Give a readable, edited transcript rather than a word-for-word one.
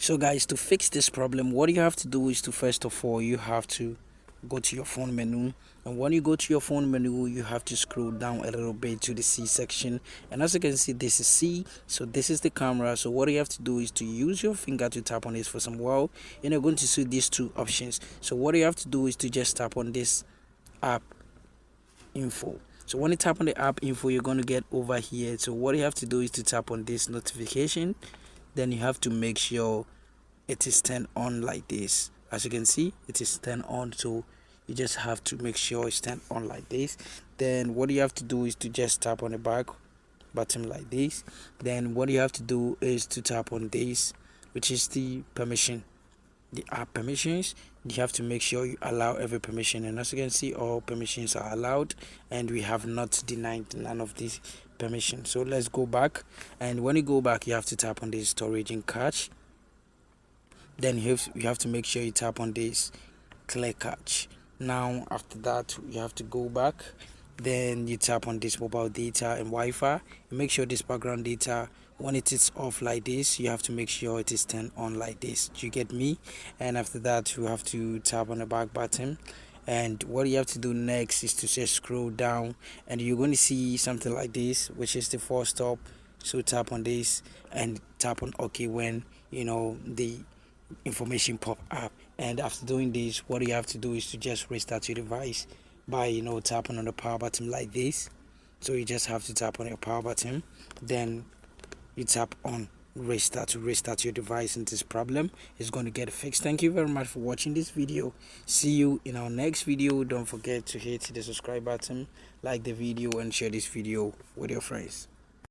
So guys, to fix this problem, what you have to do is to first of all you have to go to your phone menu, and when you go to your phone menu you have to scroll down a little bit to the C section, and as you can see this is C, so this is the camera. So what you have to do is to use your finger to tap on this for some while, and you're going to see these two options. So what you have to do is to just tap on this app info. So when you tap on the app info, you're going to get over here. So what you have to do is to tap on this notification, then you have to make sure it is turned on like this. As you can see, it is turned on, so you just have to make sure it's turned on like this. Then what you have to do is to just tap on the back button like this. Then what you have to do is to tap on this, which is the permission, the app permissions. You have to make sure you allow every permission, and as you can see all permissions are allowed, and we have not denied none of these permissions. So let's go back, and when you go back you have to tap on this storage and cache. Then you have to make sure you tap on this clear cache. Now after that you have to go back, then you tap on this mobile data and Wi-Fi. You make sure this background data, when it is off like this, you have to make sure it is turned on like this. Do you get me? And after that you have to tap on the back button, and what you have to do next is to just scroll down, and you're going to see something like this, which is the force stop. So tap on this and tap on OK when the information pop up. And after doing this, what you have to do is to just restart your device by tapping on the power button like this. So you just have to tap on your power button, then you tap on restart to restart your device, and this problem is going to get fixed. Thank you very much for watching this video. See you in our next video. Don't forget to hit the subscribe button, like the video, and share this video with your friends.